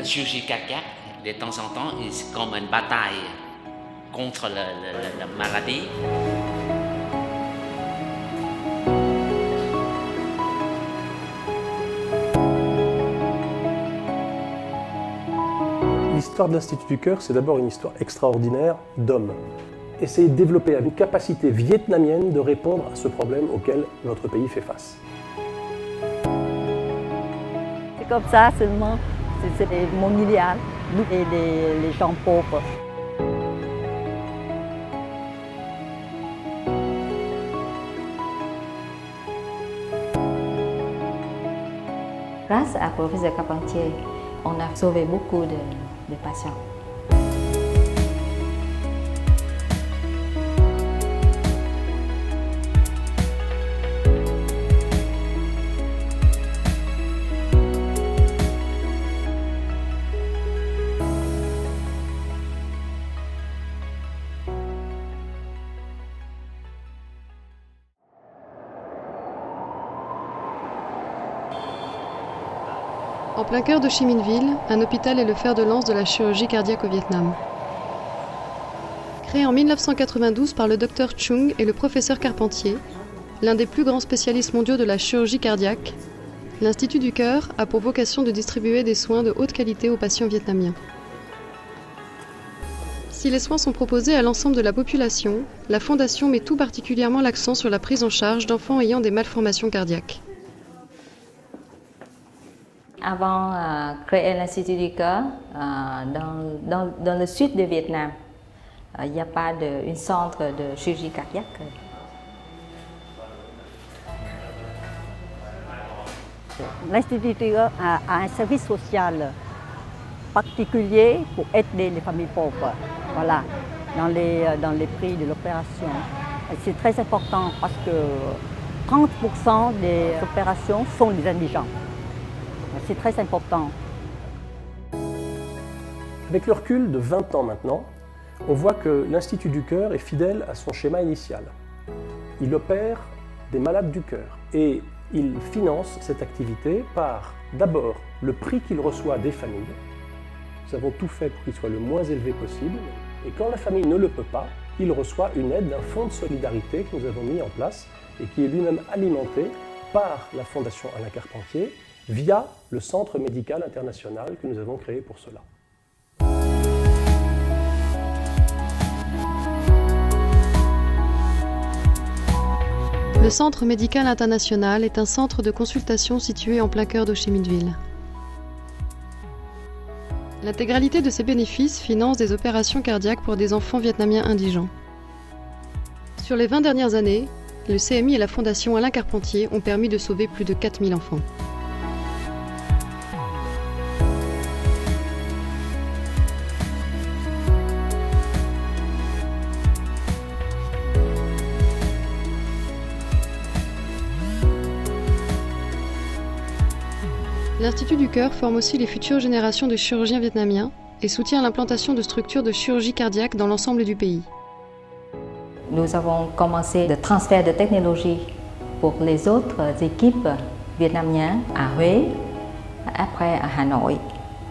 chirurgie cardiaque, de temps en temps, c'est comme une bataille contre la maladie. L'histoire de l'Institut du Cœur, c'est d'abord une histoire extraordinaire d'hommes. Essayer de développer une capacité vietnamienne de répondre à ce problème auquel notre pays fait face. C'est comme ça seulement, c'est le monde idéal, nous et les gens pauvres. Grâce à professeur Carpentier, on a sauvé beaucoup de patients. En plein cœur de Chi Minh Ville, un hôpital est le fer de lance de la chirurgie cardiaque au Vietnam. Créé en 1992 par le Dr Chung et le professeur Carpentier, l'un des plus grands spécialistes mondiaux de la chirurgie cardiaque, l'Institut du Cœur a pour vocation de distribuer des soins de haute qualité aux patients vietnamiens. Si les soins sont proposés à l'ensemble de la population, la Fondation met tout particulièrement l'accent sur la prise en charge d'enfants ayant des malformations cardiaques. Avant de créer l'Institut du Cœur, dans le sud du Vietnam, il n'y a pas de centre de chirurgie cardiaque. L'Institut du Cœur a un service social particulier pour aider les familles pauvres, voilà, dans les prix de l'opération. C'est très important parce que 30% des opérations sont des indigents. C'est très important. Avec le recul de 20 ans maintenant, on voit que l'Institut du Cœur est fidèle à son schéma initial. Il opère des malades du cœur et il finance cette activité par d'abord le prix qu'il reçoit des familles. Nous avons tout fait pour qu'il soit le moins élevé possible. Et quand la famille ne le peut pas, il reçoit une aide d'un fonds de solidarité que nous avons mis en place et qui est lui-même alimenté par la Fondation Alain Carpentier via le Centre médical international que nous avons créé pour cela. Le Centre médical international est un centre de consultation situé en plein cœur d'Ho Chi Minh Ville. L'intégralité de ses bénéfices finance des opérations cardiaques pour des enfants vietnamiens indigents. Sur les 20 dernières années, le CMI et la Fondation Alain Carpentier ont permis de sauver plus de 4000 enfants. L'Institut du Cœur forme aussi les futures générations de chirurgiens vietnamiens et soutient l'implantation de structures de chirurgie cardiaque dans l'ensemble du pays. Nous avons commencé le transfert de technologie pour les autres équipes vietnamiennes à Huế, après à Hanoi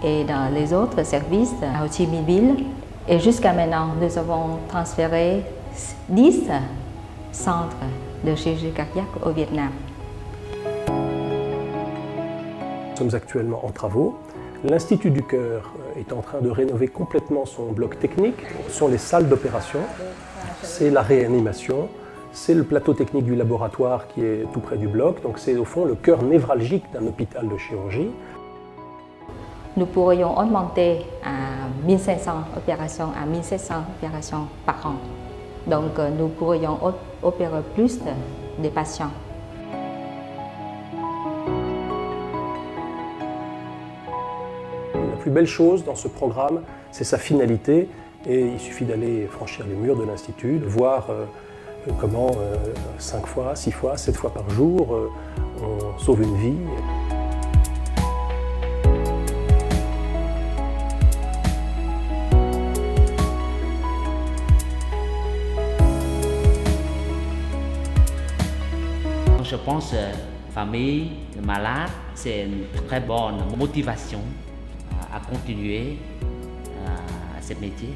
et dans les autres services à Ho Chi Minh Ville. Et jusqu'à maintenant, nous avons transféré 10 centres de chirurgie cardiaque au Vietnam. Nous sommes actuellement en travaux. L'Institut du Cœur est en train de rénover complètement son bloc technique. Ce sont les salles d'opération, c'est la réanimation, c'est le plateau technique du laboratoire qui est tout près du bloc. Donc c'est au fond le cœur névralgique d'un hôpital de chirurgie. Nous pourrions augmenter à 1500 opérations à 1700 opérations par an. Donc nous pourrions opérer plus de patients. La plus belle chose dans ce programme, c'est sa finalité. Et il suffit d'aller franchir les murs de l'Institut, de voir comment 5 fois, 6 fois, 7 fois par jour, on sauve une vie. Je pense famille, malade, c'est une très bonne motivation continuer à ce métier.